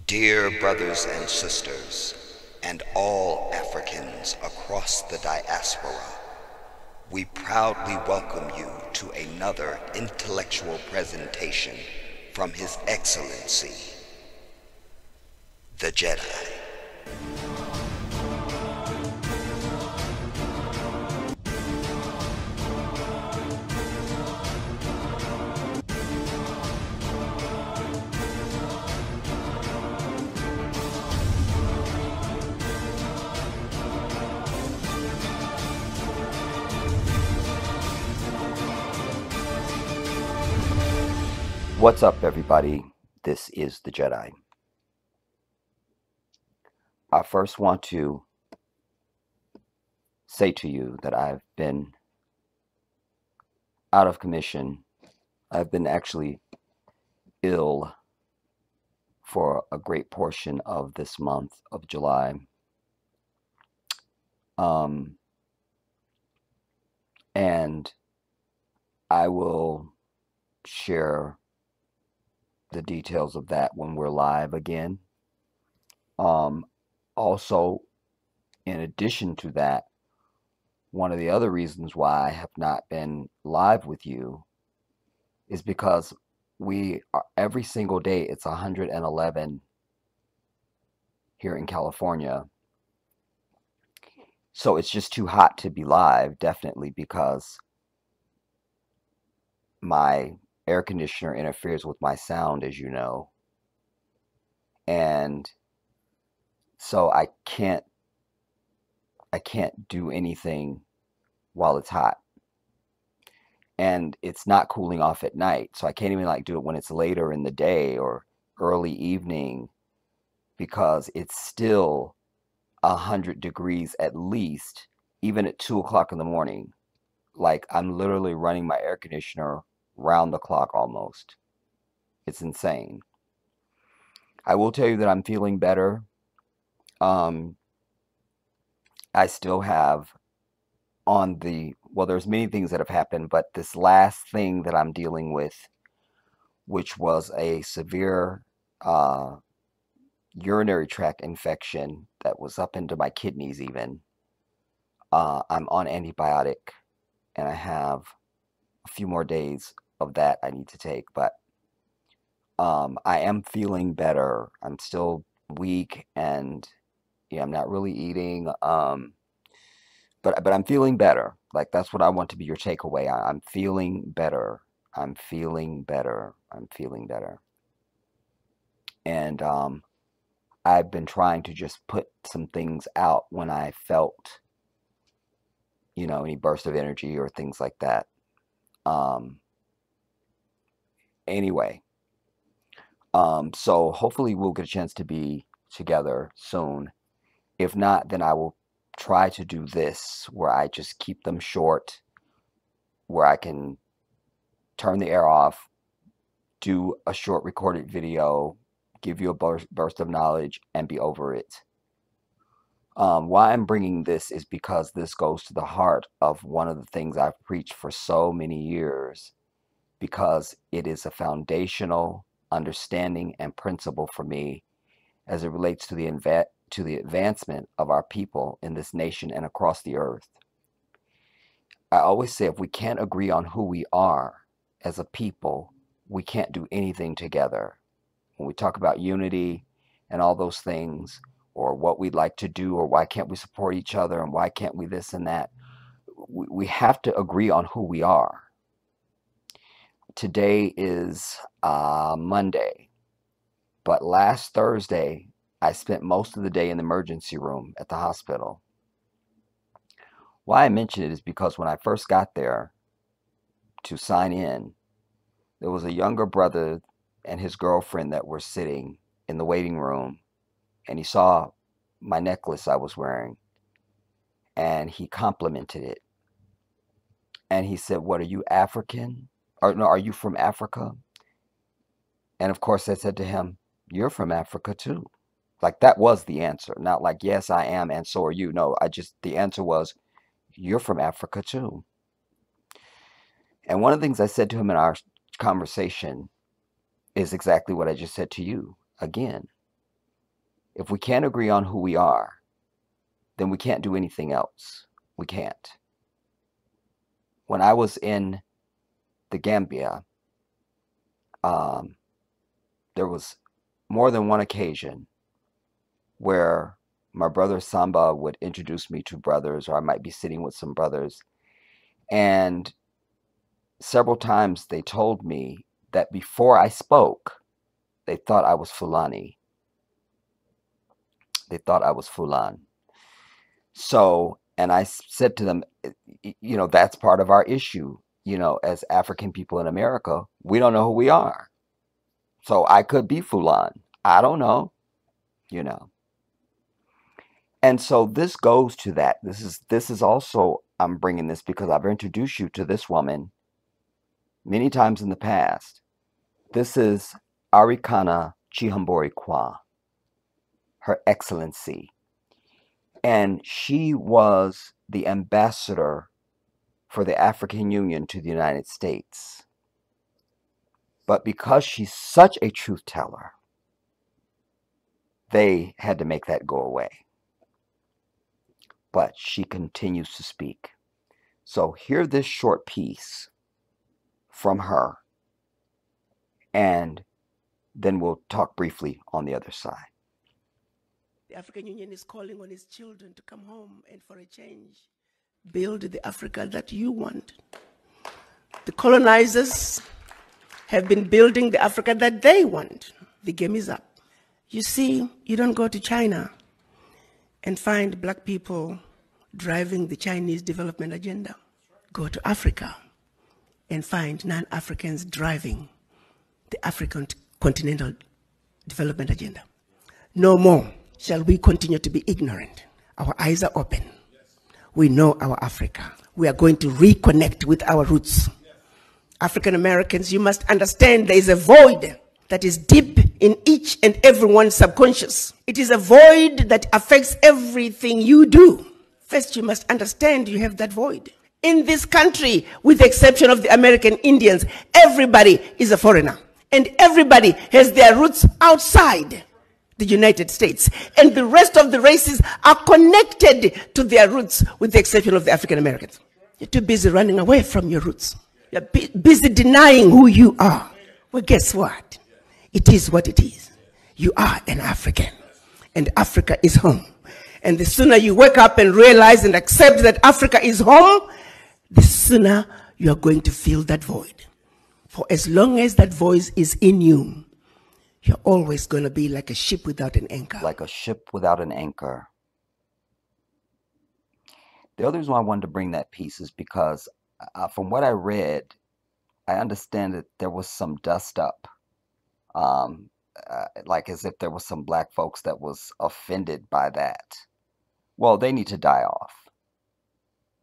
Dear brothers and sisters, and all Africans across the diaspora, we proudly welcome you to another intellectual presentation from His Excellency, the Jedi. What's up, everybody? This is the Jedi. I first want to say to you that I've been out of commission. I've been actually ill for a great portion of this month of July. And I will share the details of that when we're live again. Also, in addition to that, one of the other reasons why I have not been live with you is because we are every single day, it's 111 here in California. So it's just too hot to be live, definitely, because my air conditioner interferes with my sound, as you know. And so I can't do anything while it's hot. And it's not cooling off at night, so I can't even do it when it's later in the day or early evening, because it's still 100 degrees at least, even at 2 o'clock in the morning. Like, I'm literally running my air conditioner round the clock almost. It's insane. I will tell you that I'm feeling better. I still have there's many things that have happened, but this last thing that I'm dealing with, which was a severe urinary tract infection that was up into my kidneys even. I'm on antibiotic, and I have a few more days of that I need to take, but I am feeling better. I'm still weak, and I'm not really eating, but I'm feeling better. Like, that's what I want to be your takeaway. I'm feeling better. I'm feeling better. I'm feeling better. And I've been trying to just put some things out when I felt, any burst of energy or things like that. Anyway, so hopefully we'll get a chance to be together soon. If not, then I will try to do this where I just keep them short, where I can turn the air off, do a short recorded video, give you a burst of knowledge, and be over it. Why I'm bringing this is because this goes to the heart of one of the things I've preached for so many years, because it is a foundational understanding and principle for me as it relates to the advancement of our people in this nation and across the earth. I always say, if we can't agree on who we are as a people, we can't do anything together. When we talk about unity and all those things, or what we'd like to do, or why can't we support each other, and why can't we this and that, we have to agree on who we are. Today is Monday, but last Thursday, I spent most of the day in the emergency room at the hospital. Why I mention it is because when I first got there to sign in, there was a younger brother and his girlfriend that were sitting in the waiting room, and he saw my necklace I was wearing, and he complimented it. And he said, "What, are you African? Or no, are you from Africa?" And of course I said to him, "You're from Africa too." Like, that was the answer. Not like, yes, I am, and so are you. No, the answer was, "You're from Africa too." And one of the things I said to him in our conversation is exactly what I just said to you again. If we can't agree on who we are, then we can't do anything else. We can't. When I was in the Gambia, there was more than one occasion where my brother Samba would introduce me to brothers, or I might be sitting with some brothers, and several times they told me that before I spoke, they thought I was Fulani. They thought I was Fulan. So, and I said to them, that's part of our issue. As African people in America, we don't know who we are. So I could be Fulan. I don't know, you know. And so this goes to that. This is also, I'm bringing this because I've introduced you to this woman many times in the past. This is Arikana Chihambori Kwa, Her Excellency. And she was the ambassador for the African Union to the United States. But because she's such a truth teller, they had to make that go away. But she continues to speak. So hear this short piece from her, and then we'll talk briefly on the other side. The African Union is calling on its children to come home and for a change, build the Africa that you want. The colonizers have been building the Africa that they want. The game is up. You see, you don't go to China and find black people driving the Chinese development agenda. Go to Africa and find non-Africans driving the African continental development agenda. No more shall we continue to be ignorant. Our eyes are open. We know our Africa. We are going to reconnect with our roots. African Americans, you must understand there is a void that is deep in each and everyone's subconscious. It is a void that affects everything you do. First, you must understand you have that void. In this country, with the exception of the American Indians, everybody is a foreigner. And everybody has their roots outside the United States. And the rest of the races are connected to their roots, with the exception of the African Americans. You're too busy running away from your roots. You're busy denying who you are. Well, guess what? It is what it is. You are an African, and Africa is home. And the sooner you wake up and realize and accept that Africa is home, the sooner you are going to fill that void. For as long as that voice is in you, you're always going to be like a ship without an anchor. Like a ship without an anchor. The other reason why I wanted to bring that piece is because from what I read, I understand that there was some dust up. Like as if there was some black folks that was offended by that. Well, they need to die off.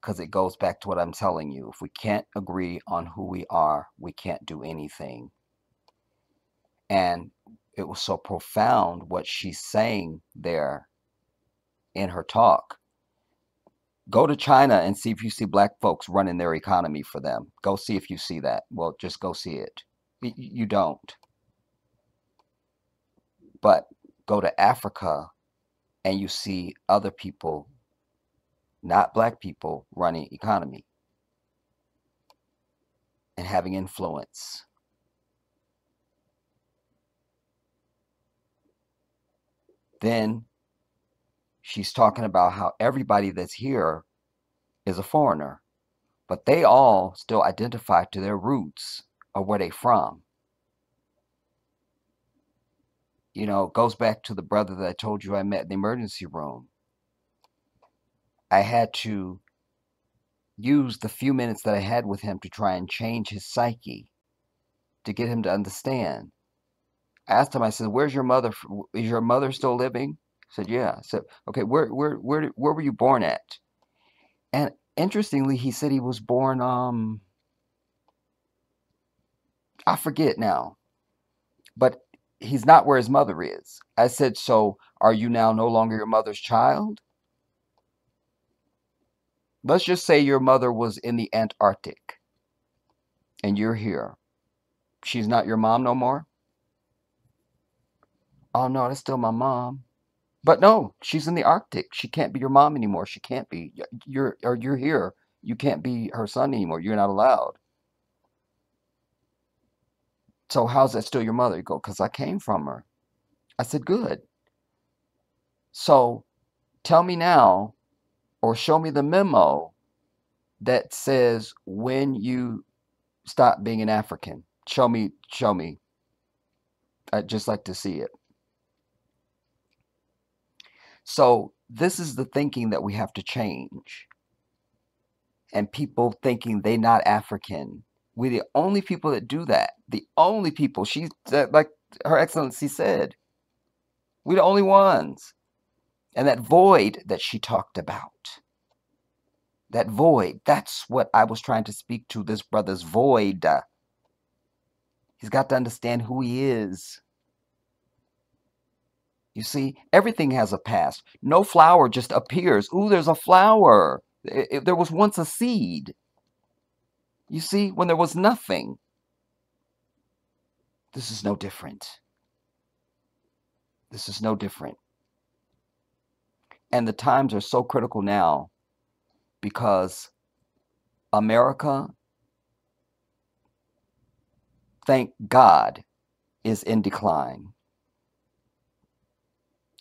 Because it goes back to what I'm telling you. If we can't agree on who we are, we can't do anything. And it was so profound what she's saying there in her talk. Go to China and see if you see black folks running their economy for them. Go see if you see that. Well, just go see it. You don't. But go to Africa and you see other people, not black people, running economy and having influence. Then she's talking about how everybody that's here is a foreigner, but they all still identify to their roots or where they from. You know, it goes back to the brother that I told you I met in the emergency room. I had to use the few minutes that I had with him to try and change his psyche, to get him to understand. I asked him, I said, where's your mother? Is your mother still living? He said, yeah. I said, okay, where were you born at? And interestingly, he said he was born, I forget now, but he's not where his mother is. I said, so are you now no longer your mother's child? Let's just say your mother was in the Antarctic and you're here. She's not your mom no more? Oh no, that's still my mom. But no, she's in the Arctic. She can't be your mom anymore. She can't be. You're here. You can't be her son anymore. You're not allowed. So how's that still your mother? You go, because I came from her. I said, good. So tell me now, or show me the memo that says when you stop being an African. Show me, show me. I'd just like to see it. So this is the thinking that we have to change. And people thinking they not African. We're the only people that do that. The only people. She said, like Her Excellency said, we're the only ones. And that void that she talked about, that void, that's what I was trying to speak to this brother's void. He's got to understand who he is. You see, everything has a past. No flower just appears. Ooh, there's a flower. There was once a seed. You see, when there was nothing. This is no different. This is no different. And the times are so critical now because America, thank God, is in decline.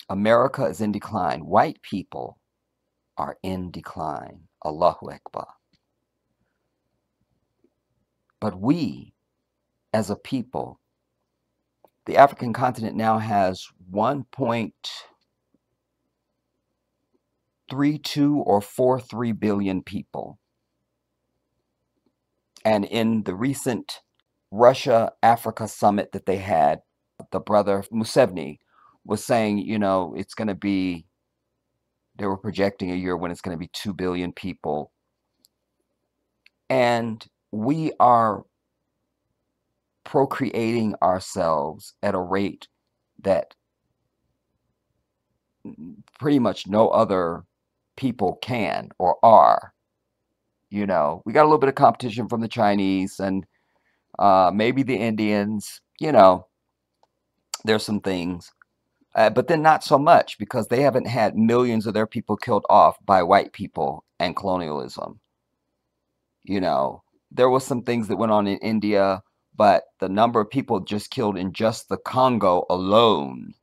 America is in decline. White people are in decline. Allahu Akbar. But we, as a people, the African continent now has 1.32 or 43 billion people. And in the recent Russia-Africa summit that they had, the brother Museveni was saying, it's going to be, they were projecting a year when it's going to be 2 billion people. And we are procreating ourselves at a rate that pretty much no other people can or are. We got a little bit of competition from the Chinese and maybe the Indians, there's some things. But then not so much because they haven't had millions of their people killed off by white people and colonialism. There was some things that went on in India, but the number of people just killed in just the Congo alone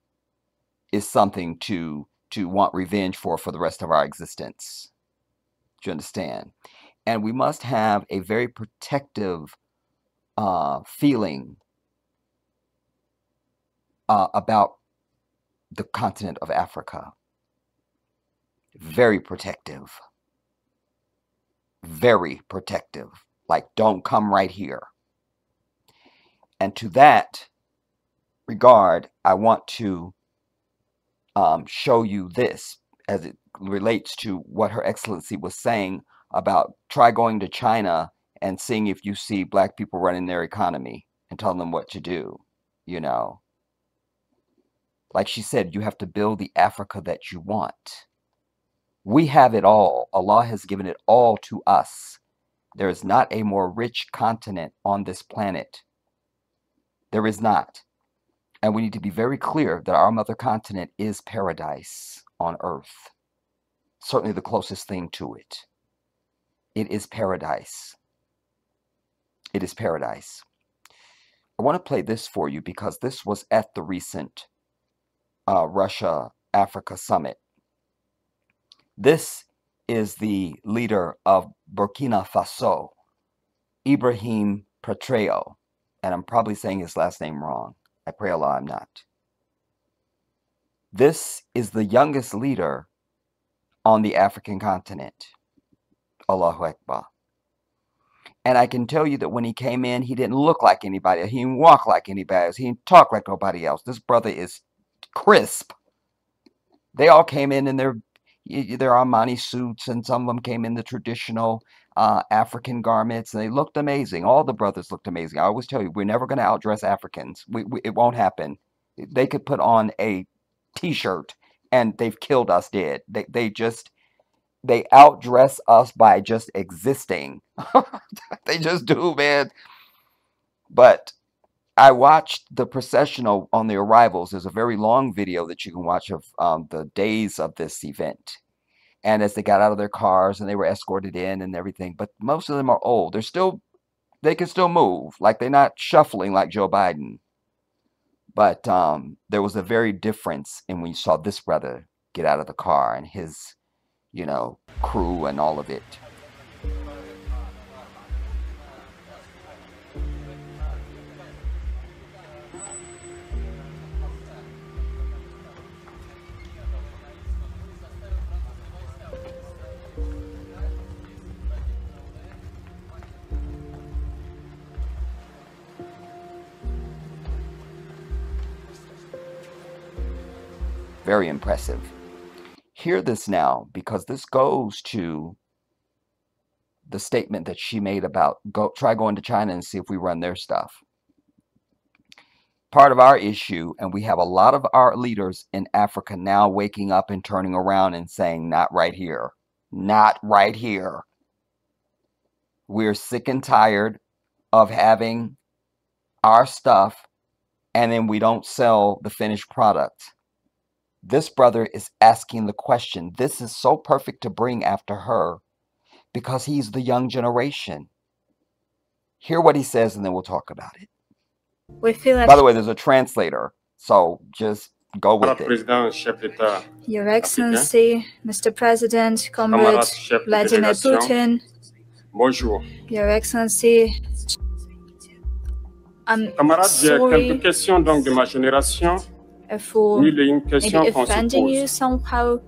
is something to want revenge for the rest of our existence. Do you understand? And we must have a very protective feeling about the continent of Africa. Very protective. Very protective. Like, don't come right here. And to that regard, I want to show you this as it relates to what Her Excellency was saying about try going to China and seeing if you see black people running their economy and telling them what to do, Like she said, you have to build the Africa that you want. We have it all. Allah has given it all to us. There is not a more rich continent on this planet. There is not. And we need to be very clear that our mother continent is paradise on earth. Certainly the closest thing to it. It is paradise. It is paradise. I want to play this for you because this was at the recent Russia-Africa summit. This is the leader of Burkina Faso, Ibrahim Traoré, and I'm probably saying his last name wrong. I pray Allah I'm not. This is the youngest leader on the African continent. Allahu Akbar. And I can tell you that when he came in, he didn't look like anybody. He didn't walk like anybody else. He didn't talk like nobody else. This brother is crisp. They all came in their Armani suits, and some of them came in the traditional African garments, and they looked amazing. All the brothers looked amazing. I always tell you, we're never going to outdress Africans. It won't happen. They could put on a t-shirt, and they've killed us dead. They outdress us by just existing. They just do, man. But I watched the processional on the arrivals. There's a very long video that you can watch of the days of this event. And as they got out of their cars and they were escorted in and everything, but most of them are old. They can still move. Like they're not shuffling like Joe Biden. But there was a very difference in when you saw this brother get out of the car and his, crew and all of it. Very impressive. Hear this now, because this goes to the statement that she made about try going to China and see if we run their stuff. Part of our issue, and we have a lot of our leaders in Africa now waking up and turning around and saying, not right here. Not right here. We're sick and tired of having our stuff and then we don't sell the finished product. This brother is asking the question. This is so perfect to bring after her because he's the young generation. Hear what he says and then we'll talk about it. We feel By the way, there's a translator, so just go with it. Your Excellency, Mr. President, Comrade Vladimir Putin. Bonjour. Your Excellency, I'm Camarades, j'ai sorry quelques questions donc de ma génération. for Mille et une maybe questions qu'on se offending you pose, somehow.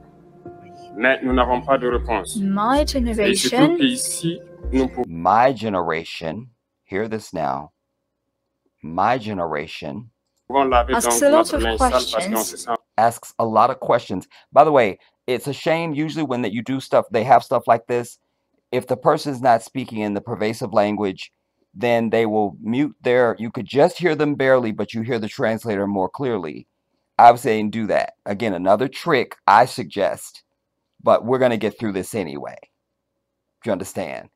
mais nous n'avons pas de réponse. My Et il se trouve generation, qu'ici, nous pouvons My generation, hear this now. My generation laver asks donc a lot notre of linge sale parce qu'on questions. se sent asks a lot of questions. By the way, it's a shame usually when you do stuff, they have stuff like this. If the person's not speaking in the pervasive language, then they will mute you could just hear them barely, but you hear the translator more clearly. I was saying do that. Again, another trick I suggest, but we're going to get through this anyway. If you understand.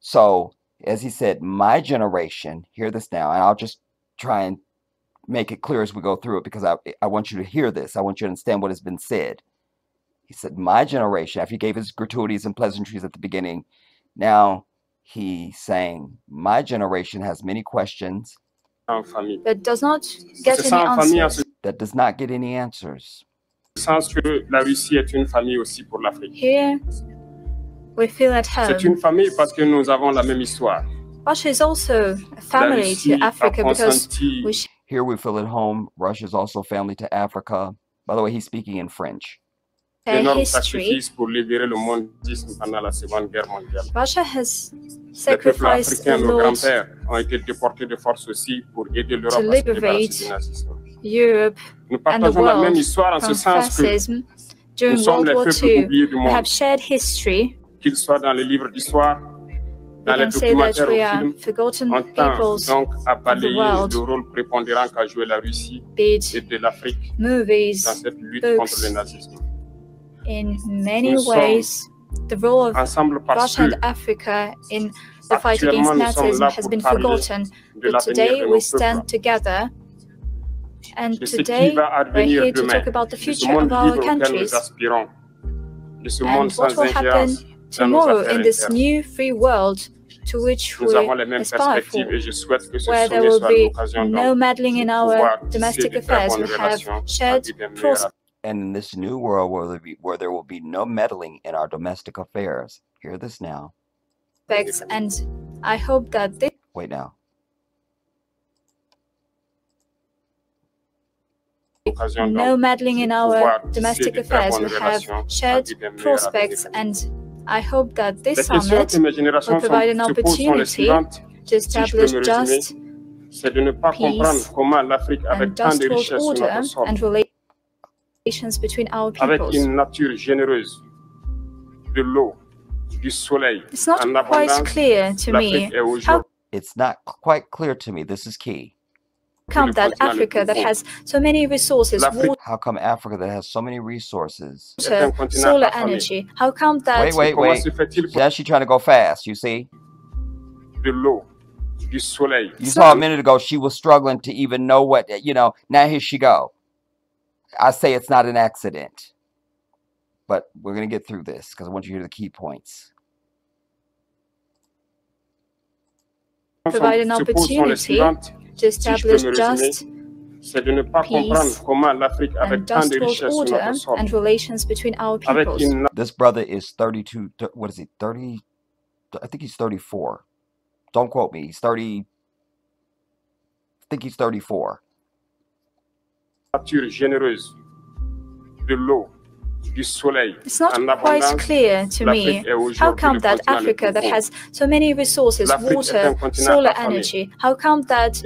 So, as he said, my generation, hear this now, and I'll just try and make it clear as we go through it because I want you to hear this. I want you to understand what has been said. He said, my generation, after he gave his gratuities and pleasantries at the beginning, now he's saying, my generation has many questions en famille. That does not get C'est any ça en famille en answers. ce that does not get any answers. sens que la Russie est une famille aussi pour l'Afrique. Here, we feel at C'est une home. famille parce que nous avons la même histoire. Russia is also a La family Russie to a Africa because consenti we share Here we feel at home. Russia is also family to Africa. By the way, he's speaking in French. d'énormes history. sacrifices pour libérer le mondialisme pendant la Seconde Guerre mondiale. Russia has Les peuples sacrificed a africains, nos lot. grands-pères, ont été déportés de force aussi pour aider l'Europe à se liberate débarrasser du nazisme. Europe Nous and the partageons la même world histoire en ce from sens que fascism nous during sommes World les War peuples II. oubliés du We monde, have shared history. qu'ils soient dans les livres d'histoire, We dans les can say that documentaires we ou are films. forgotten On tend peoples, donc à balayer world. le rôle prépondérant qu'a joué la Russie be et it de l'Afrique movies, dans cette lutte books. contre le nazisme. In many Nous sommes ways, the role of ensemble parce Russia que and Africa in the fight against actuellement nous sommes Nazism là has pour been parler forgotten. de But l'avenir today de we nos stand peuples, together, and de ce today qui va we're advenir here to demain, talk about the de ce future monde of our libre auquel nous countries aspirons, de ce and monde what sans will happen ingérence dans nos tomorrow affaires in this internes. new free world to which Nous we avons les mêmes aspire for, perspectives et je souhaite que ce where there sommet will soit be l'occasion no donc meddling in de our pouvoir tisser domestic de très affairs. bonnes We have relations en shared vue d'un meilleur prosperity. And in this new world where there will be no meddling in our domestic affairs. Hear this now. aspects, and I hope that this Wait now. occasion no donc meddling in de our pouvoir tisser domestic de très affairs. bonnes We have relations en shared vue d'un meilleur prospects, avenir. and I hope that Les this questions summit que mes générations will provide an se posent sont les opportunity suivantes. to Si je peux establish me résumer, just c'est de ne pas peace comprendre comment l'Afrique, avec and tant just de world richesses sur order notre sol, and relations between our avec peoples. une nature généreuse, de l'eau, du soleil, It's not en quite abondance, clear to me l'Afrique est how aujourd'hui It's not quite clear to me. This is key. come that Africa that has so many resources, l'Afrique How come Africa that has so many resources? est un water, continent solar affamé. energy, how come that Wait. Comment se fait-il pour Now she's trying to go fast, you see? de l'eau, du soleil. You saw a minute ago she was struggling to even know what, now here she go. I say it's not an accident. But we're going to get through this because I want you to hear the key points. Provide an opportunity to establish just c'est de ne pas comprendre comment l'Afrique, avec tant de richesses sur notre sol, and relations between our peoples. This brother is 32, what is he, 30? I think he's 34. Don't quote me. He's 30, I think he's 34. Nature généreuse de l'eau. It's not quite clear to me how come that Africa that has so many resources, water, solar energy, how come that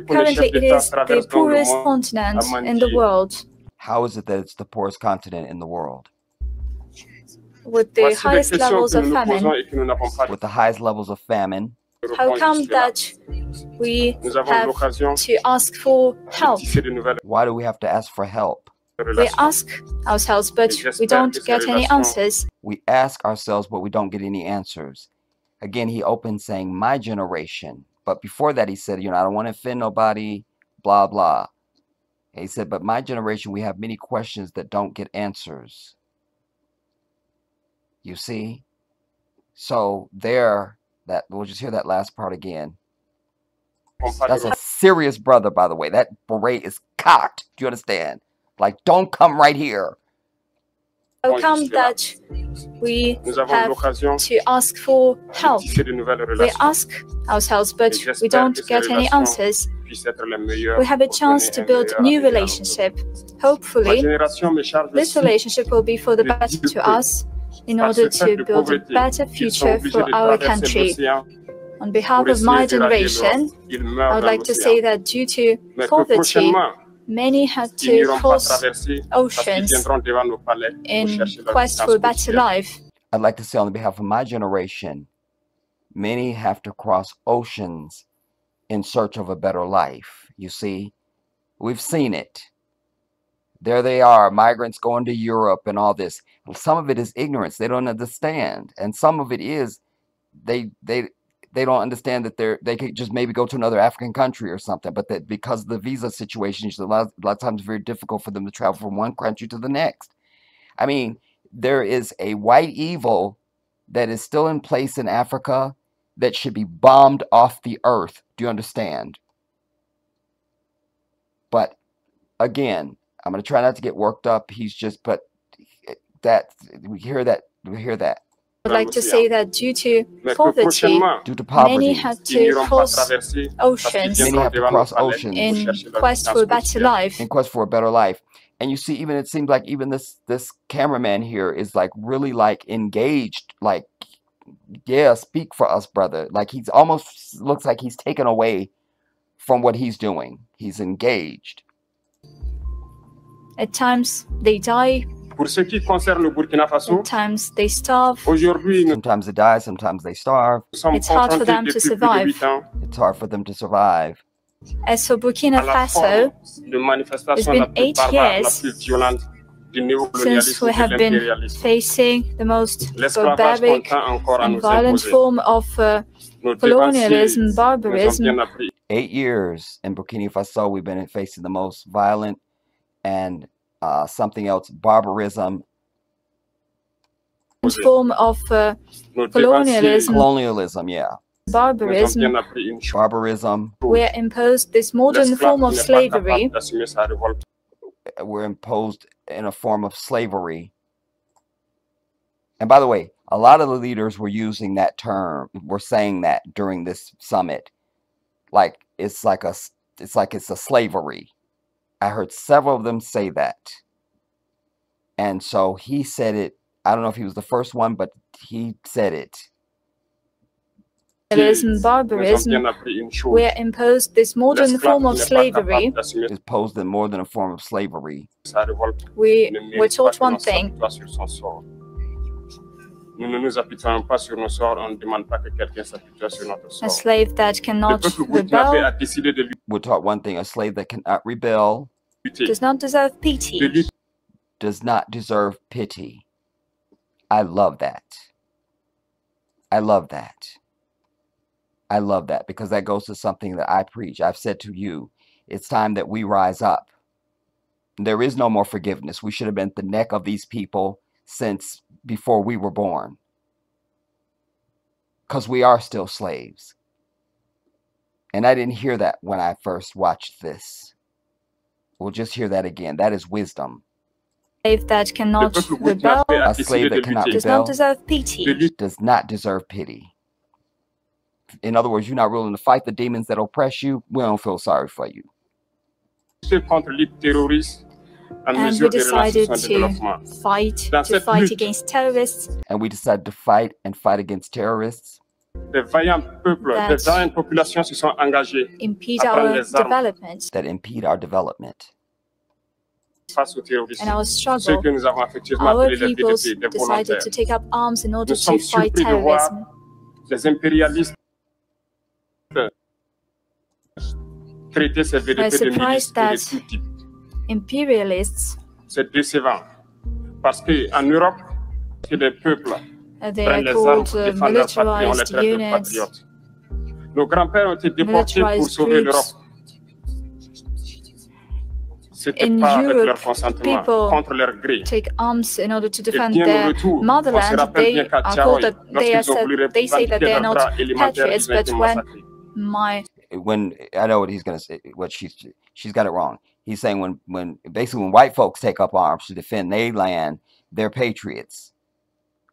currently it is the poorest continent in the world? How is it that it's the poorest continent in the world? With the highest levels of famine. With the highest levels of famine. How come that we have to ask for help? Why do we have to ask for help? We ask ourselves, but we don't get any answers. We ask ourselves, but we don't get any answers. Again, he opened saying, my generation. But before that, he said, I don't want to offend nobody, blah, blah. And he said, but my generation, we have many questions that don't get answers. You see? So we'll just hear that last part again. That's a serious brother, by the way. That beret is cocked. Do you understand? Like, don't come right here. How come that we have to ask for help? We ask ourselves, but we don't get any answers. We have a chance to build new relationship. Hopefully, this relationship will be for the better to us in order to build a better future for our country. On behalf of my generation, I would like to say that due to poverty, many had to cross oceans in quest for a better life. I'd like to say on behalf of my generation, many have to cross oceans in search of a better life. You see, we've seen it. There they are, migrants going to Europe and all this. Some of it is ignorance. They don't understand. And some of it is they don't understand that they could just maybe go to another African country or something, but that because of the visa situation, it's a lot of times very difficult for them to travel from one country to the next. I mean, there is a white evil that is still in place in Africa that should be bombed off the earth. Do you understand? But again, I'm going to try not to get worked up. But we hear that. I would like to say that due to poverty, many had to cross oceans in quest for a better life. In quest for a better life. And you see, it seems like even this cameraman here is like really like engaged, like, yeah, speak for us, brother. Like he's almost looks like he's taken away from what he's doing. He's engaged. At times they die. Pour ce qui concerne le Burkina Faso, sometimes they starve. Sometimes they die, sometimes they starve. It's hard for them to survive. It's hard for them to survive. As for Burkina Faso, it's been 8 years since we have been facing the most barbaric and violent form of colonialism, barbarism. 8 years in Burkina Faso, we've been facing the most violent and something else, barbarism. Form of colonialism. Colonialism, yeah. Barbarism. Barbarism. We're imposed this modern form of slavery. We're imposed in a form of slavery. And by the way, a lot of the leaders were using that term, were saying that during this summit. Like it's a slavery. I heard several of them say that. And so he said it. I don't know if he was the first one, but he said it. Barbarism. We're imposed this modern form of slavery. Imposed in more than a form of slavery. We were taught one thing. A slave that cannot rebel. We're taught one thing. A slave that cannot rebel does not deserve pity. Does not deserve pity. I love that. I love that. I love that because that goes to something that I preach. I've said to you, it's time that we rise up. There is no more forgiveness. We should have been at the neck of these people since before we were born. Because we are still slaves. And I didn't hear that when I first watched this. We'll just hear that again. That is wisdom. A slave that cannot rebel, a slave that cannot does rebel, not deserve pity. Does not deserve pity. In other words, you're not willing to fight the demons that oppress you. We don't feel sorry for you. And we decided to fight against terrorists. And we decided to fight and fight against terrorists. Des vaillants peuples, des vaillantes populations se sont engagées impede our development. That impede our development. Face au terrorisme. And our struggle, Ce que nous avons effectivement our appelé les peoples VTT, des decided volontaires. to take up arms in order Nous sommes to fight surpris de voir terrorism. les impérialistes traiter ces VTT de milices de tout type. Imperialists, C'est décevant. Parce qu'en Europe, que les peuples they prennent are les armes pour called défendre leur patrie, on les militarized traite de units. patriotes. Nos grands-pères ont été déportés pour Militarized sauver groups. l'Europe. C'était In pas avec Europe, leur consentement, people contre leur gré. take arms in order to Et defend bien au their retour, on se motherland. rappelle They bien qu'à are Tcharoy, called that they lorsqu'ils ont voulu they say that they are revendiquer not leur droit élémentaire, patriots, ils ont été but when massacrés. When I know what he's gonna say, what she's got it wrong. He's saying when basically when white folks take up arms to defend their land, they're patriots.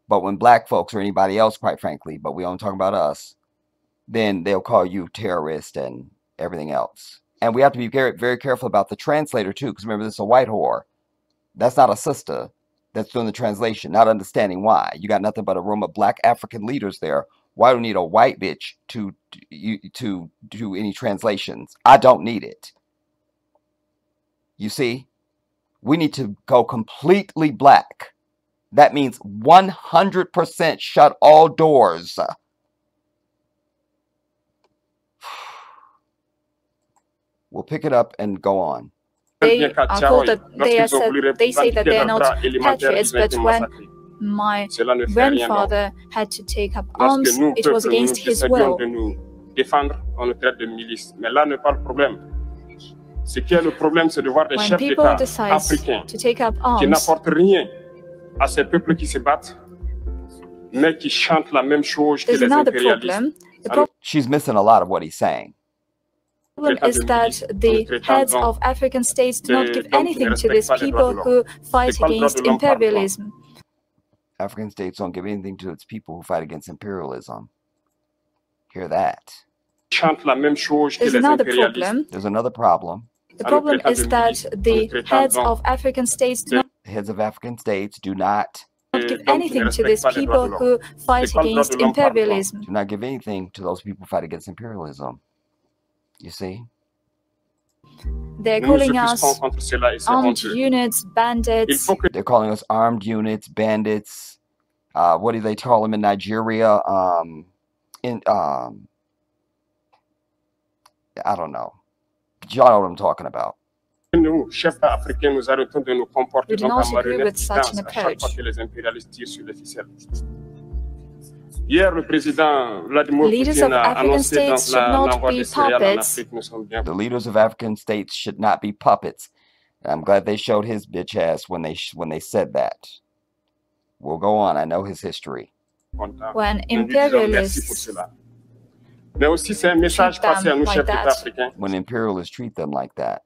But when black folks or anybody else, quite frankly, but we don't talk about us, then they'll call you terrorist and everything else. And we have to be very, very careful about the translator too, because remember, this is a white whore. That's not a sister that's doing the translation, not understanding why. You got nothing but a room of black African leaders there. Why do you need a white bitch to do any translations? I don't need it. You see, we need to go completely black. That means 100% shut all doors. We'll pick it up and go on. they are called that they say that they are not patriots, but when my grandfather had to take up arms, it was against his will. On le traite de milice. Mais là n'est pas le problème. Ce qui est le problème, c'est de voir des When chefs people d'État decide africains to take up qui arms, n'apportent rien à ces peuples qui se battent, mais qui chantent la même chose que there's les another impérialistes. problem. The She's missing a lot of what he's saying. problem is that the heads of African states do not give anything to these people who fight against imperialism. African states don't give anything to its people who fight against imperialism. Hear that. Chantent la même chose que There's les another impérialistes. problem. There's another problem. The problem is that the heads of African states do not The heads of African states do not give anything to these people who fight against imperialism. do not give anything to those people who fight against imperialism. You see? They're Nous nous calling us offusquons contre cela et c'est armed honteux. units, Il bandits. faut que They're calling us armed units, bandits. What do they call them in Nigeria? I don't know. But y'all know what I'm talking about. nous, chefs africains, nous arrêtons de nous comporter We do donc not en agree marionnettes with qui such dansent an à chaque fois approach. que les impérialistes tirent sur les ficelles. Hier, le président Vladimir Leaders Poutine of a African annoncé states should not l'envoi be des céréales en puppets. Afrique. Nous sommes bien The leaders of African states should not be puppets. And I'm glad they showed his bitch ass when they said that. We'll go on. I know his history. contents. When Nous lui disons merci pour imperialists cela. Mais aussi, c'est un message treat passé à them nous, like chefs that. d'État africains. When imperialists treat them like that.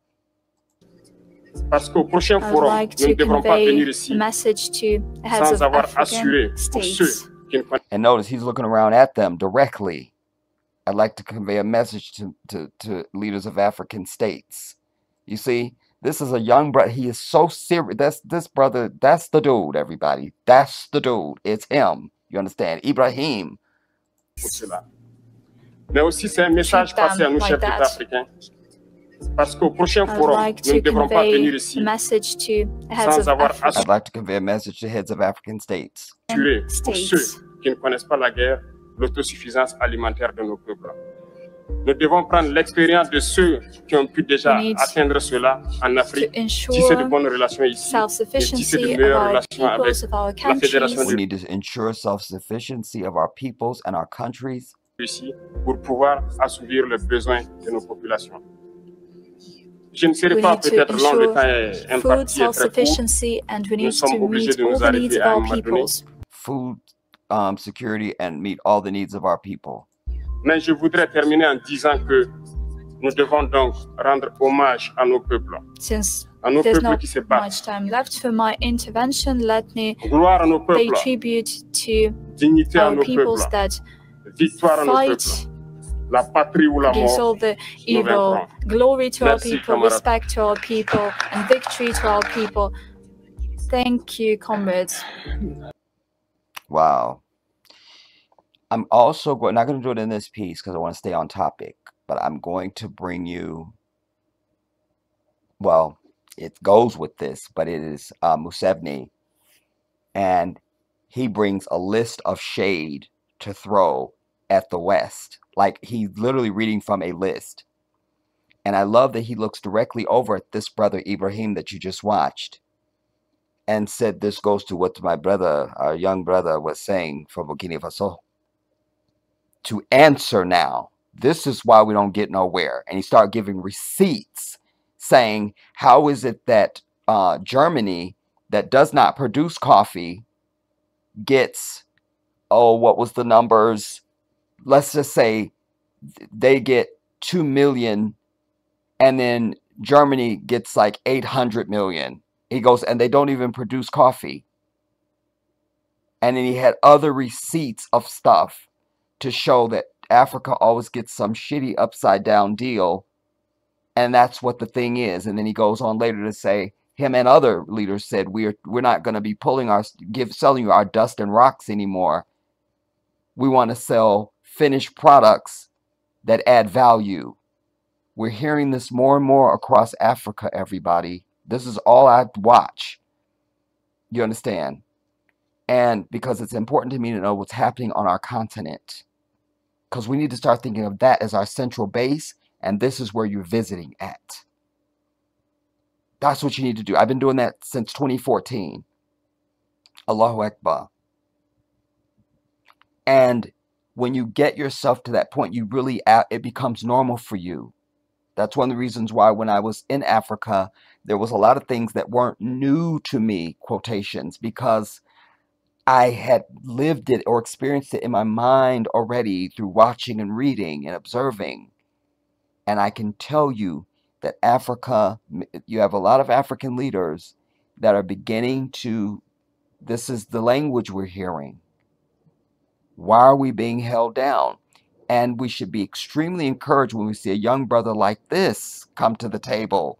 Parce qu'au prochain I would forum, like nous to ne devrons pas convey venir a ici message to the heads sans of avoir assuré African pour ceux states. qui ne connaissent And notice he's looking around at them directly. I'd like to convey a message to leaders of African states. You see, this is a young brother. He is so serious. This brother. That's the dude, everybody. That's the dude. It's him. You understand? Ibrahim. pour cela. Mais aussi, c'est un message Treat them passé à nous, like chefs d'État that. africains. Parce qu'au prochain I would forum, like nous ne to devrons pas venir convey ici a message to the heads sans of avoir African I'd like to convey a message to heads of African states. assuré pour states. ceux qui ne connaissent pas la guerre l'autosuffisance alimentaire de nos peuples. Nous devons prendre l'expérience de ceux qui ont pu déjà We need atteindre cela en to Afrique, tisser de ensure bonnes relations ici et tisser self-sufficiency de of meilleures our relations avec peoples, of our la Fédération countries. We need to ensure self-sufficiency of our peoples and our countries. ici pour pouvoir assouvir les besoins de nos populations. Je ne serai pas peut-être long, le temps est imparti et très court. Nous sommes obligés de nous arrêter à un moment donné. Food security and meet all the needs of our people. Mais je voudrais terminer en disant que nous devons donc rendre hommage à nos peuples. Since À nos there's peuples not qui se battent. much time left for my intervention, let me Gloire à nos pay peuples. tribute to Dignité à our nos peoples peuples. that Victoire à nos fight peuples. La patrie ou la against all mort. the nous evil. vaincrons. Glory to our Merci, people, camarades. respect to our people, and victory to our people. Thank you, comrades. Wow. I'm also not going to do it in this piece because I want to stay on topic, but I'm going to bring you, well, it goes with this, but it is Museveni, and he brings a list of shade to throw at the West. Like, he's literally reading from a list. And I love that he looks directly over at this brother Ibrahim that you just watched and said, this goes to what my brother, our young brother, was saying from Burkina Faso. To answer now, this is why we don't get nowhere. And he started giving receipts saying, how is it that Germany, that does not produce coffee, gets, oh, what was the numbers? Let's just say they get 2 million and then Germany gets like 800 million. He goes, and they don't even produce coffee. And then he had other receipts of stuff to show that Africa always gets some shitty upside down deal. And that's what the thing is. And then he goes on later to say, him and other leaders said, we're not going to be selling you our dust and rocks anymore. We want to sell finished products that add value. We're hearing this more and more across Africa, everybody. This is all I watch. You understand? And because it's important to me to know what's happening on our continent. Because we need to start thinking of that as our central base. And this is where you're visiting at. That's what you need to do. I've been doing that since 2014. Allahu Akbar. And when you get yourself to that point, you really, it becomes normal for you. That's one of the reasons why when I was in Africa, there was a lot of things that weren't new to me, quotations, because I had lived it or experienced it in my mind already through watching and reading and observing. And I can tell you that Africa, you have a lot of African leaders that are beginning to, this is the language we're hearing. Why are we being held down? And we should be extremely encouraged when we see a young brother like this come to the table.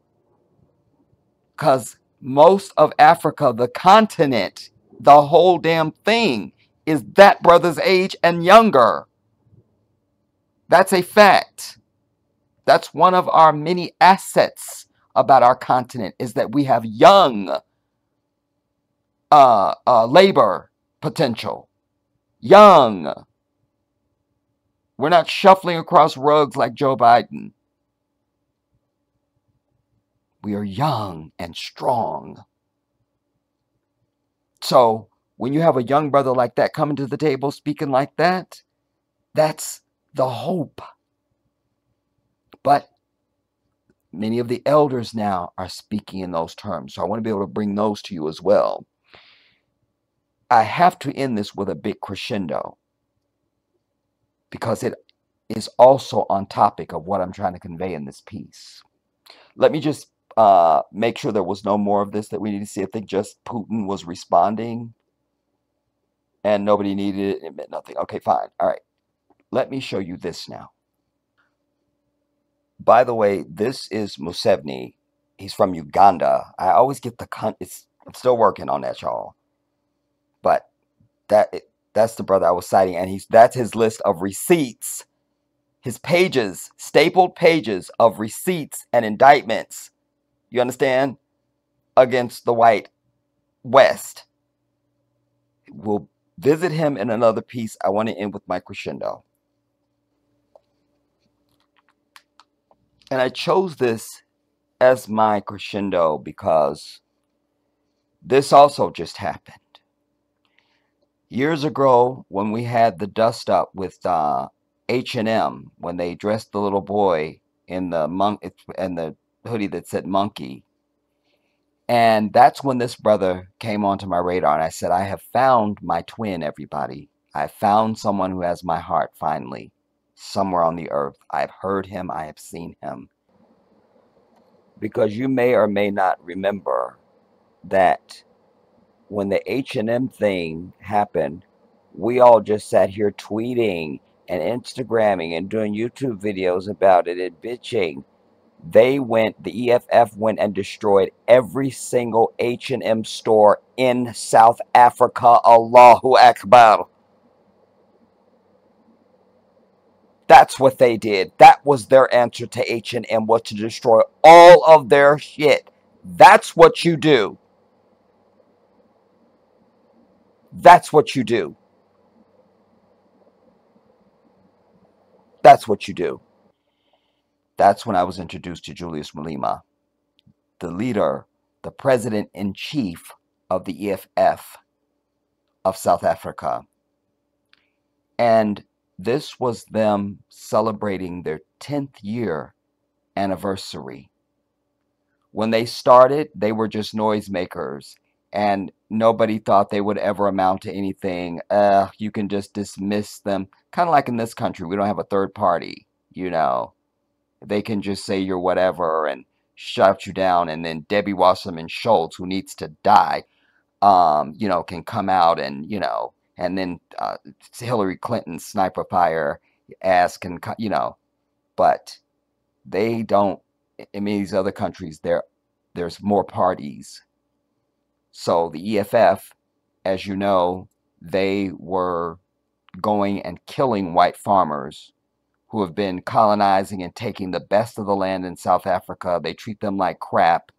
Because most of Africa, the continent, the whole damn thing, is that brother's age and younger. That's a fact. That's one of our many assets about our continent, is that we have young labor potential. Young. We're not shuffling across rugs like Joe Biden. We are young and strong. So when you have a young brother like that coming to the table speaking like that, that's the hope. But many of the elders now are speaking in those terms. So I want to be able to bring those to you as well. I have to end this with a big crescendo, because it is also on topic of what I'm trying to convey in this piece. Let me just make sure there was no more of this that we need to see. I think just Putin was responding and nobody needed it. It meant nothing. Okay, fine. All right. Let me show you this now. By the way, this is Museveni. He's from Uganda. I always get the I'm still working on that, y'all. But that's the brother I was citing, and that's his list of receipts. His pages, stapled pages of receipts and indictments. You understand? Against the white West. We'll visit him in another piece. I want to end with my crescendo. And I chose this as my crescendo because this also just happened. Years ago, when we had the dust up with H&M when they dressed the little boy in the hoodie that said monkey. And that's when this brother came onto my radar, and I said, I have found my twin, everybody. I found someone who has my heart finally, somewhere on the earth. I've heard him, I have seen him. Because you may or may not remember that when the H&M thing happened, we all just sat here tweeting and Instagramming and doing YouTube videos about it and bitching. The EFF went and destroyed every single H&M store in South Africa. Allahu Akbar. That's what they did. That was their answer to H&M, was to destroy all of their shit. That's what you do. That's what you do. That's what you do. That's when I was introduced to Julius Malema, the leader, the president-in-chief of the EFF of South Africa. And this was them celebrating their 10th year anniversary. When they started, they were just noisemakers, and nobody thought they would ever amount to anything. You can just dismiss them. Kind of like in this country, we don't have a third party, you know. They can just say you're whatever and shut you down, and then Debbie Wasserman Schultz, who needs to die, you know, can come out and, you know, and then Hillary Clinton's sniper fire ass can, you know, but they don't. In these other countries, there's more parties. So the EFF, as you know, they were going and killing white farmers who have been colonizing and taking the best of the land in South Africa. They treat them like crap.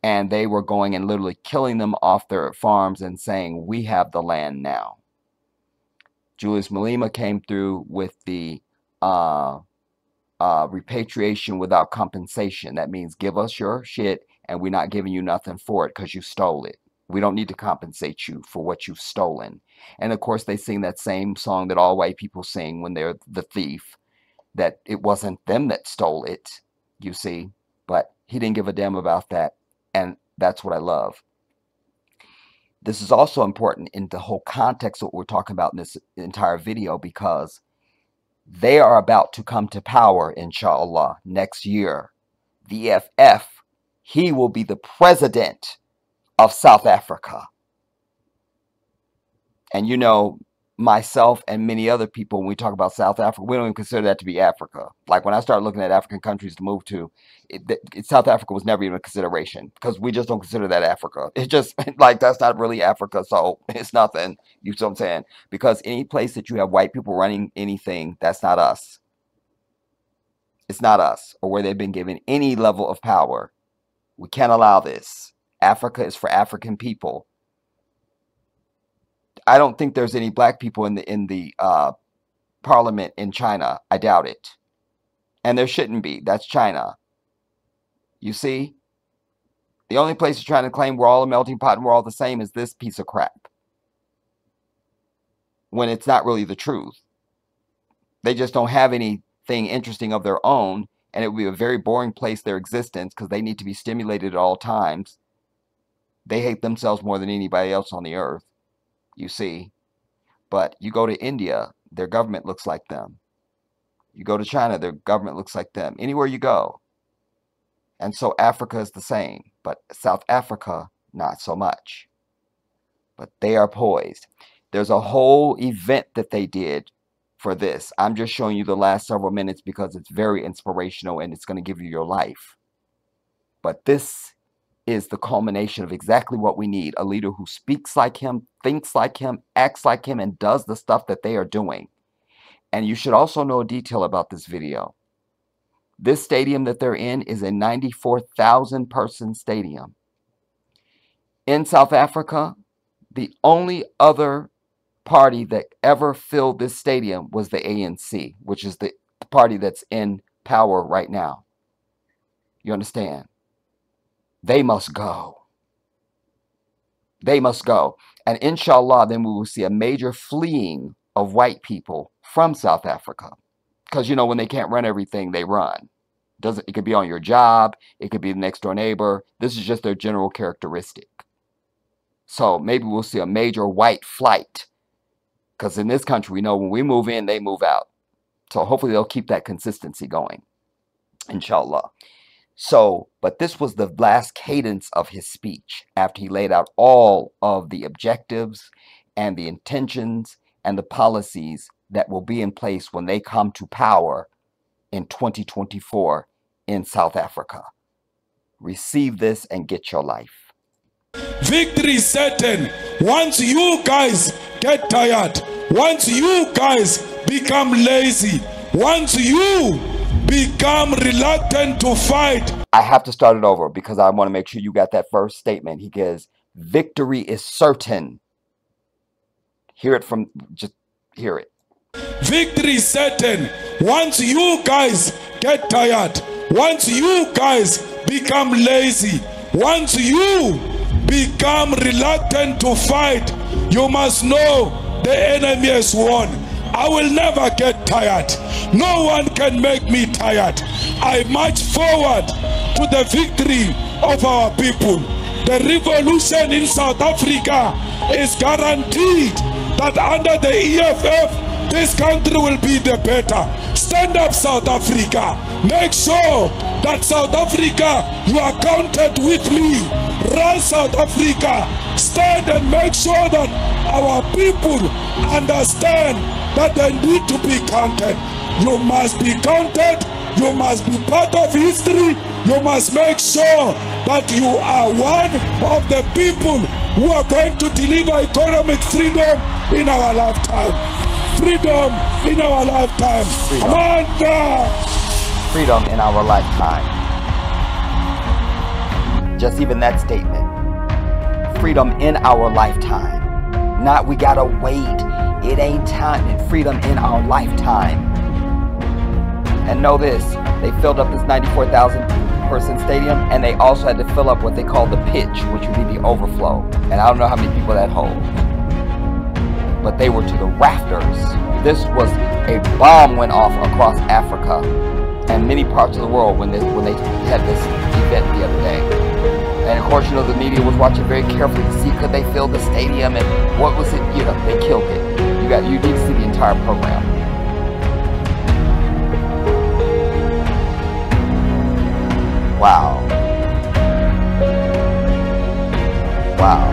And they were going and literally killing them off their farms and saying, we have the land now. Julius Malema came through with the repatriation without compensation. That means give us your shit and we're not giving you nothing for it because you stole it. We don't need to compensate you for what you've stolen. And of course they sing that same song that all white people sing when they're the thief, that it wasn't them that stole it, you see. But he didn't give a damn about that, and that's what I love. This is also important in the whole context of what we're talking about in this entire video, because they are about to come to power, inshallah, next year. The EFF, he will be the president of South Africa. And you know, myself and many other people, when we talk about South Africa, we don't even consider that to be Africa. Like when I started looking at African countries to move to, South Africa was never even a consideration because we just don't consider that Africa. It's just like, that's not really Africa, so it's nothing. You see what I'm saying? Because any place that you have white people running anything, that's not us. It's not us, or where they've been given any level of power. We can't allow this. Africa is for African people. I don't think there's any black people in the parliament in China. I doubt it. And there shouldn't be. That's China. You see? The only place you're trying to claim we're all a melting pot and we're all the same is this piece of crap. When it's not really the truth. They just don't have anything interesting of their own, and it would be a very boring place, their existence, because they need to be stimulated at all times. They hate themselves more than anybody else on the earth. You see, but you go to India, their government looks like them. You go to China, their government looks like them. Anywhere you go. And so Africa is the same, but South Africa, not so much. But they are poised. There's a whole event that they did for this. I'm just showing you the last several minutes because it's very inspirational and it's going to give you your life. But this is the culmination of exactly what we need. A leader who speaks like him, thinks like him, acts like him, and does the stuff that they are doing. And you should also know a detail about this video. This stadium that they're in is a 94,000 person stadium. In South Africa, the only other party that ever filled this stadium was the ANC, which is the party that's in power right now. You understand? They must go. They must go. And inshallah, then we will see a major fleeing of white people from South Africa. Because, you know, when they can't run everything, they run. It could be on your job. It could be the next door neighbor. This is just their general characteristic. So maybe we'll see a major white flight. Because in this country, we know when we move in, they move out. So hopefully they'll keep that consistency going. Inshallah. So, but this was the last cadence of his speech after he laid out all of the objectives and the intentions and the policies that will be in place when they come to power in 2024 in South Africa. Receive this and get your life. Victory is certain once you guys get tired, once you guys become lazy, once you become reluctant to fight. I have to start it over because I want to make sure you got that first statement. He gives, victory is certain. Hear it from, just hear it. Victory is certain once you guys get tired, once you guys become lazy, once you become reluctant to fight. You must know the enemy has won. I will never get tired. No one can make me tired. I march forward to the victory of our people. The revolution in South Africa is guaranteed that under the EFF, this country will be the better. Stand up, South Africa. Make sure that South Africa, you are counted with me. Run, South Africa. Stand and make sure that our people understand that they need to be counted. You must be counted. You must be part of history. You must make sure that you are one of the people who are going to deliver economic freedom in our lifetime. Freedom in our lifetime. Freedom in our lifetime. Just even that statement. Freedom in our lifetime. Not we gotta wait. It ain't time. Freedom in our lifetime. And know this, they filled up this 94,000 person stadium, and they also had to fill up what they call the pitch, which would be the overflow. And I don't know how many people that holds. But they were to the rafters. This was a bomb went off across Africa and many parts of the world when they had this event the other day. And of course, you know, the media was watching very carefully to see could they fill the stadium and what was it, you know, they killed it. You need to see the entire program. Wow. Wow.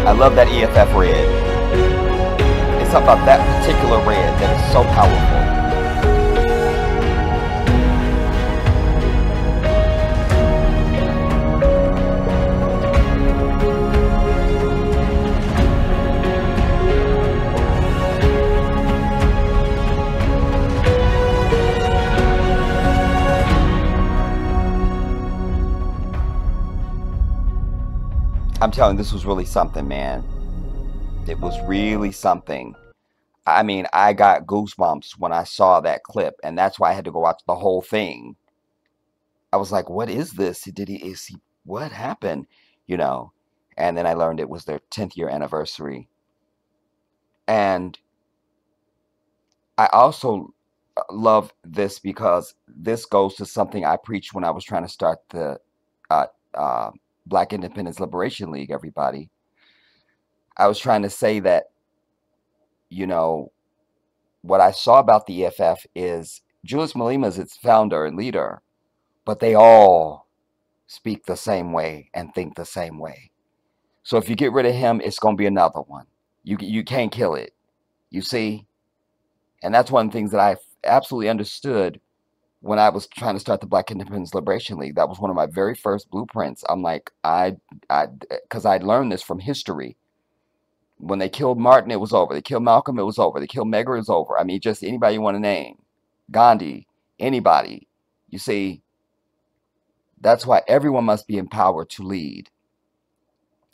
I love that EFF red. It's something about that particular red that is so powerful. I'm telling you, this was really something, man. It was really something. I mean, I got goosebumps when I saw that clip, and that's why I had to go watch the whole thing. I was like, what is this? What happened? You know, and then I learned it was their 10th year anniversary. And I also love this because this goes to something I preached when I was trying to start the Black Independence Liberation League, everybody. I was trying to say that, you know, what I saw about the EFF is Julius Malema is its founder and leader, but they all speak the same way and think the same way. So if you get rid of him, it's going to be another one. You can't kill it, you see? And that's one of the things that I absolutely understood when I was trying to start the Black Independence Liberation League. That was one of my very first blueprints. I'm like, because I learned this from history. When they killed Martin, it was over. They killed Malcolm, it was over. They killed Medgar, it was over. I mean, just anybody you want to name. Gandhi, anybody. You see, that's why everyone must be empowered to lead.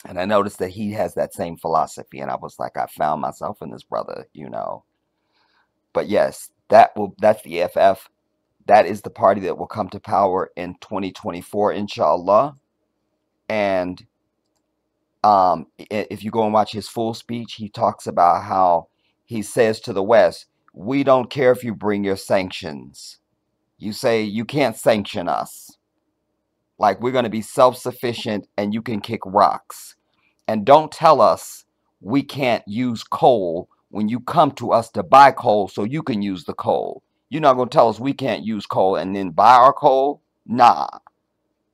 And I noticed that he has that same philosophy. And I was like, I found myself in this brother, you know. But yes, that's the EFF. That is the party that will come to power in 2024, inshallah. And if you go and watch his full speech, he talks about how he says to the West, we don't care if you bring your sanctions. You say you can't sanction us. Like, we're going to be self-sufficient and you can kick rocks. And don't tell us we can't use coal when you come to us to buy coal so you can use the coal. You're not going to tell us we can't use coal and then buy our coal? Nah.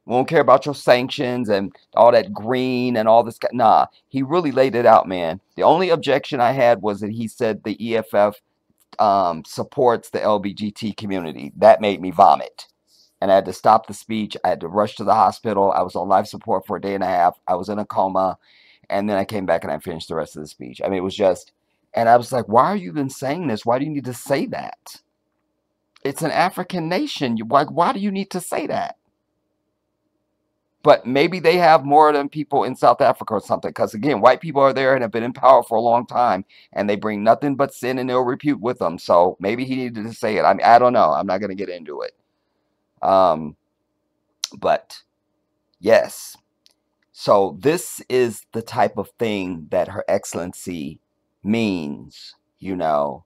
We don't care about your sanctions and all that green and all this. Nah, he really laid it out, man. The only objection I had was that he said the EFF supports the LGBT community. That made me vomit. And I had to stop the speech. I had to rush to the hospital. I was on life support for a day and a half. I was in a coma. And then I came back and I finished the rest of the speech. I mean, it was just, and I was like, why are you even saying this? Why do you need to say that? It's an African nation. Why do you need to say that? But maybe they have more than people in South Africa or something. Because again, white people are there and have been in power for a long time. And they bring nothing but sin and ill repute with them. So maybe he needed to say it. I mean, I don't know. I'm not going to get into it. But yes. So this is the type of thing that Her Excellency means, you know,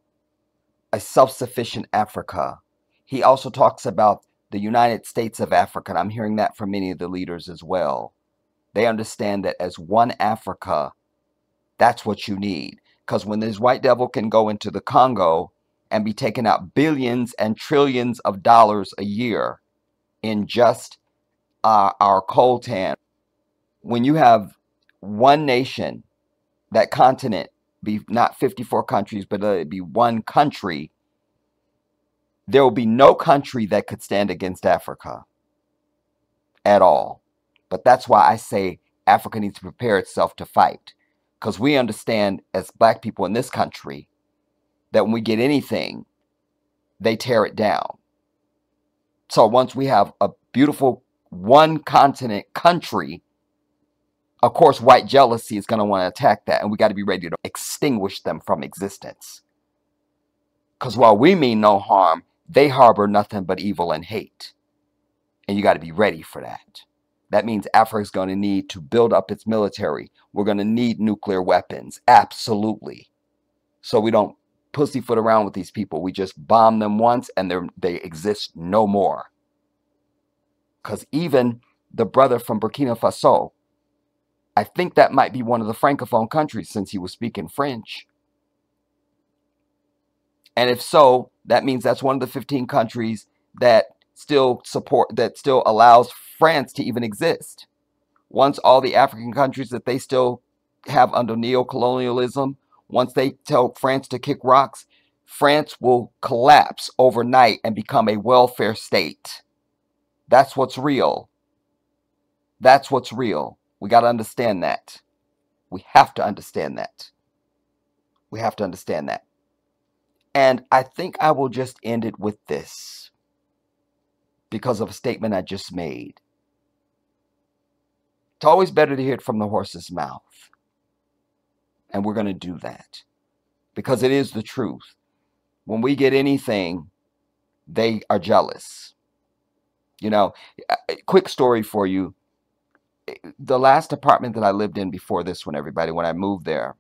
a self-sufficient Africa. He also talks about the United States of Africa. And I'm hearing that from many of the leaders as well. They understand that as one Africa, that's what you need. Because when this white devil can go into the Congo and be taking out billions and trillions of dollars a year in just our coltan, when you have one nation, that continent, be not 54 countries, but it'd be one country, there will be no country that could stand against Africa at all. But that's why I say Africa needs to prepare itself to fight. Because we understand as black people in this country that when we get anything, they tear it down. So once we have a beautiful one continent country, of course, white jealousy is going to want to attack that. And we got to be ready to extinguish them from existence. Because while we mean no harm, they harbor nothing but evil and hate. And you got to be ready for that. That means Africa is going to need to build up its military. We're going to need nuclear weapons. Absolutely. So we don't pussyfoot around with these people. We just bomb them once and they exist no more. Because even the brother from Burkina Faso, I think that might be one of the Francophone countries since he was speaking French. And if so, that means that's one of the 15 countries that still allows France to even exist. Once all the African countries that they still have under neo-colonialism, once they tell France to kick rocks, France will collapse overnight and become a welfare state. That's what's real. That's what's real. We got to understand that. We have to understand that. We have to understand that. And I think I will just end it with this because of a statement I just made. It's always better to hear it from the horse's mouth. And we're going to do that because it is the truth. When we get anything, they are jealous. You know, a quick story for you. The last apartment that I lived in before this one, everybody, when I moved there,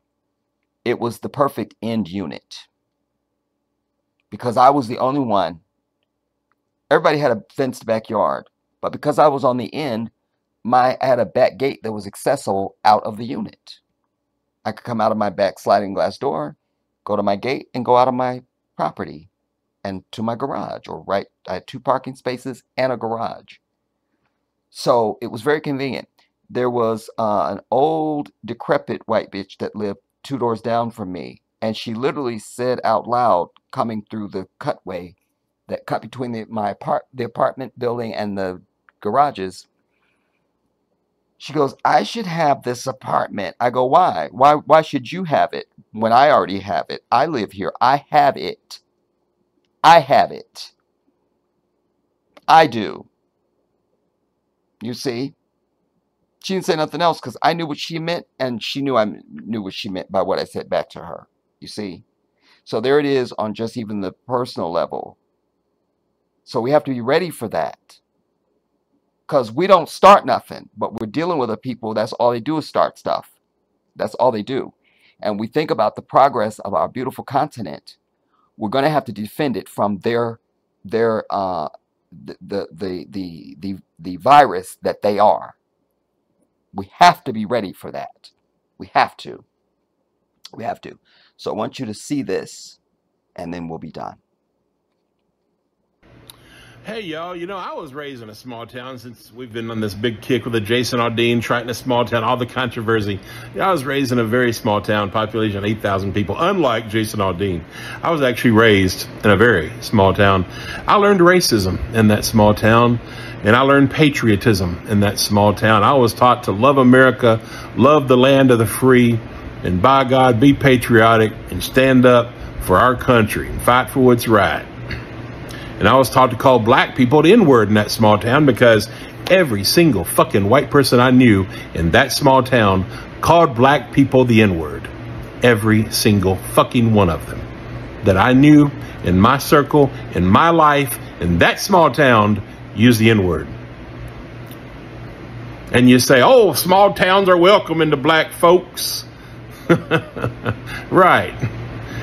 it was the perfect end unit. Because I was the only one. Everybody had a fenced backyard. But because I was on the end, I had a back gate that was accessible out of the unit. I could come out of my back sliding glass door, go to my gate, and go out of my property and to my garage. I had 2 parking spaces and a garage. So it was very convenient. There was an old, decrepit white bitch that lived 2 doors down from me. And she literally said out loud, coming through the cutway that cut between the apartment building and the garages, she goes, I should have this apartment. I go, why? Why should you have it when I already have it? I live here. I have it. I have it. I do. You see? She didn't say nothing else because I knew what she meant, and she knew I knew what she meant by what I said back to her. You see? So there it is on just even the personal level. So we have to be ready for that. because we don't start nothing, but we're dealing with a people that's all they do is start stuff. That's all they do. And we think about the progress of our beautiful continent. We're going to have to defend it from the virus that they are. We have to be ready for that. We have to. We have to. So I want you to see this, and then we'll be done. Hey, y'all, you know, I was raised in a small town since we've been on this big kick with the Jason Aldean, Triton, a small town, all the controversy. I was raised in a very small town, population of 8,000 people, unlike Jason Aldean. I was actually raised in a very small town. I learned racism in that small town, and I learned patriotism in that small town. I was taught to love America, love the land of the free, and by God, be patriotic and stand up for our country and fight for what's right. And I was taught to call black people the N-word in that small town because every single fucking white person I knew in that small town called black people the N-word. Every single fucking one of them that I knew in my circle, in my life, in that small town, used the N-word. And you say, oh, small towns are welcoming to black folks. Right.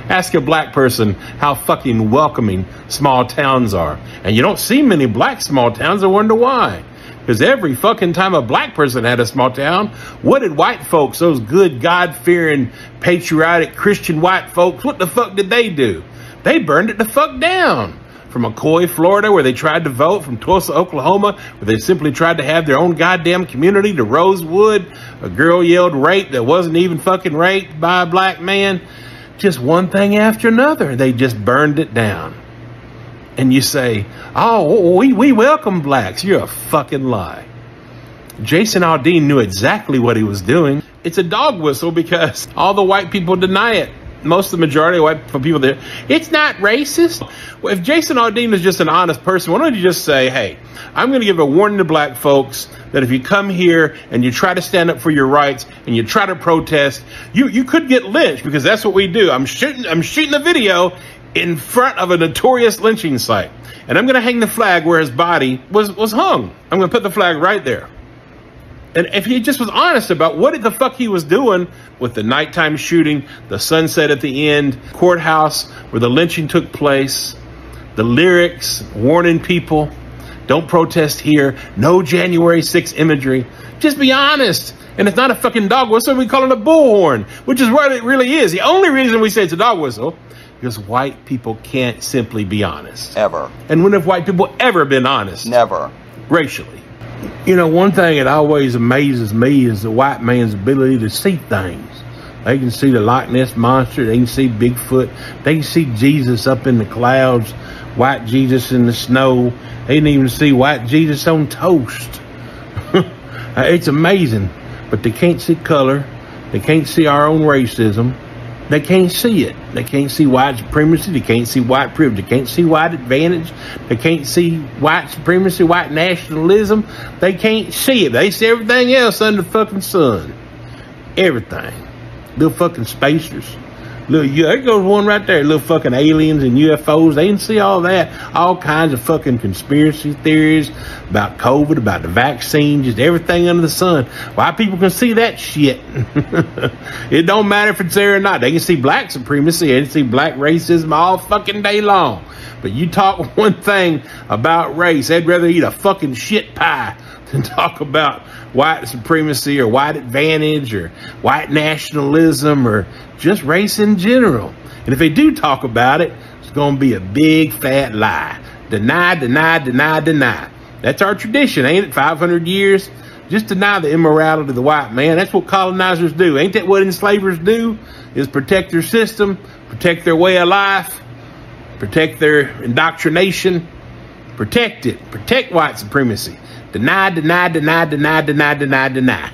Ask a black person how fucking welcoming small towns are. And you don't see many black small towns. I wonder why. Because every fucking time a black person had a small town, what did white folks, those good God-fearing, patriotic Christian white folks, what the fuck did they do? They burned it the fuck down. From McCoy, Florida, where they tried to vote, from Tulsa, Oklahoma, where they simply tried to have their own goddamn community, to Rosewood, a girl yelled rape that wasn't even fucking raped by a black man. Just one thing after another. They just burned it down. And you say, oh, we welcome blacks. You're a fucking lie. Jason Aldean knew exactly what he was doing. It's a dog whistle because all the white people deny it. Most of the majority of white people there, it's not racist. Well, if Jason Aldean is just an honest person, why don't you just say, hey, I'm going to give a warning to black folks that if you come here and you try to stand up for your rights and you try to protest, you could get lynched, because that's what we do. I'm shooting a video in front of a notorious lynching site, and I'm going to hang the flag where his body was hung. I'm going to put the flag right there. And if he just was honest about what the fuck he was doing with the nighttime shooting, the sunset at the end, courthouse where the lynching took place, the lyrics warning people, don't protest here, no January 6th imagery. Just be honest. And it's not a fucking dog whistle. We call it a bullhorn, which is what it really is. The only reason we say it's a dog whistle because white people can't simply be honest. Ever. And when have white people ever been honest? Never. Racially. You know, one thing that always amazes me is the white man's ability to see things. They can see the Loch Ness Monster. They can see Bigfoot. They can see Jesus up in the clouds, white Jesus in the snow. They can even see white Jesus on toast. It's amazing. But they can't see color. They can't see our own racism. They can't see it. They can't see white supremacy. They can't see white privilege. They can't see white advantage. They can't see white supremacy, white nationalism. They can't see it. They see everything else under the fucking sun. Everything. Little fucking spacers. There goes one right there. Little fucking aliens and UFOs. They can see all that. All kinds of fucking conspiracy theories about COVID, about the vaccine, just everything under the sun. Why people can see that shit? It don't matter if it's there or not. They can see black supremacy. They can see black racism all fucking day long. But you talk one thing about race, they'd rather eat a fucking shit pie than talk about white supremacy or white advantage or white nationalism or just race in general. And if they do talk about it, it's going to be a big fat lie. Deny, deny, deny, deny. That's our tradition, ain't it? 500 years. Just deny the immorality of the white man. That's what colonizers do. Ain't that what enslavers do? Is protect their system, protect their way of life, protect their indoctrination, protect it, protect white supremacy. Deny, deny, deny, deny, deny, deny, deny.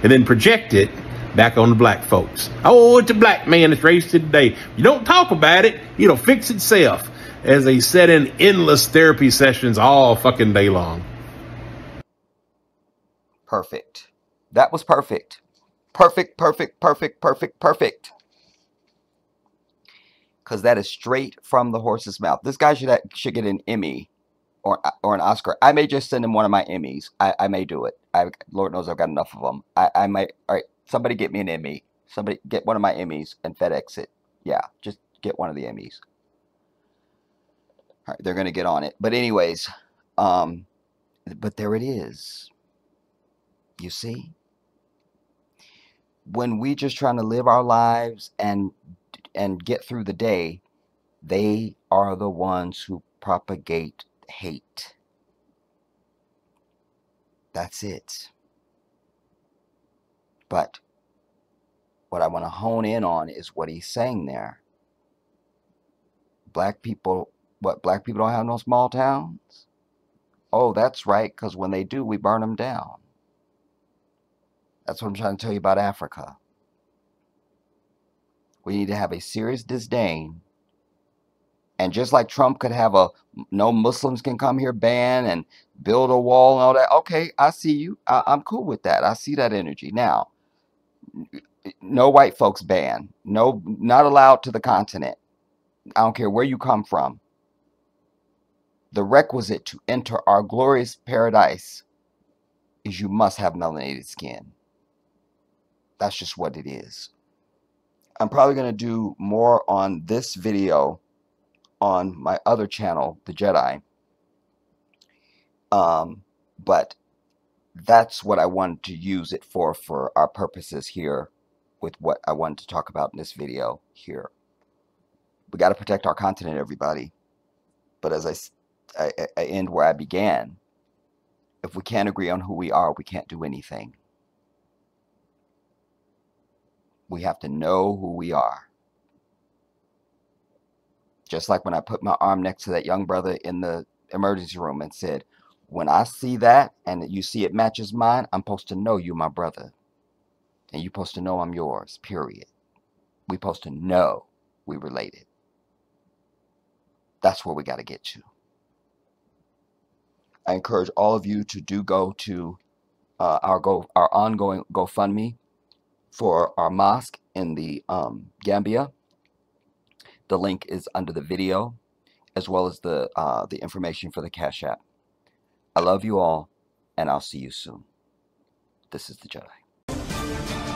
And then project it back on the black folks. Oh, it's a black man that's racist today. You don't talk about it, it'll fix itself. As they said in endless therapy sessions all fucking day long. Perfect. That was perfect. Perfect, perfect, perfect, perfect, perfect. Because that is straight from the horse's mouth. This guy should get an Emmy or an Oscar. I may just send him one of my Emmys. I may do it. Lord knows I've got enough of them. I might. All right, somebody get me an Emmy. Somebody get one of my Emmys and FedEx it. Yeah, just get one of the Emmys. All right, they're gonna get on it. But anyways, but there it is. You see, when we just trying to live our lives and get through the day, they are the ones who propagate hate. That's it. But what I want to hone in on is what he's saying there. Black people, what, black people don't have no small towns? Oh, that's right, because when they do, we burn them down. That's what I'm trying to tell you about Africa. We need to have a serious disdain. And just like Trump could have a no Muslims can come here ban and build a wall and all that. Okay, I see you. I'm cool with that. I see that energy. Now, no white folks ban. No, not allowed to the continent. I don't care where you come from. The requisite to enter our glorious paradise is you must have melanated skin. That's just what it is. I'm probably going to do more on this video on my other channel, The Jedi. But that's what I wanted to use it for our purposes here with what I wanted to talk about in this video here. We got to protect our continent, everybody. But as I end where I began, if we can't agree on who we are, we can't do anything. We have to know who we are. Just like when I put my arm next to that young brother in the emergency room and said, when I see that and you see it matches mine, I'm supposed to know you my brother. And you're supposed to know I'm yours, period. We're supposed to know we related. That's where we got to get to. I encourage all of you to go to our ongoing GoFundMe for our mosque in the Gambia. The link is under the video, as well as the information for the Cashapp. I love you all, and I'll see you soon. This is the Jedi.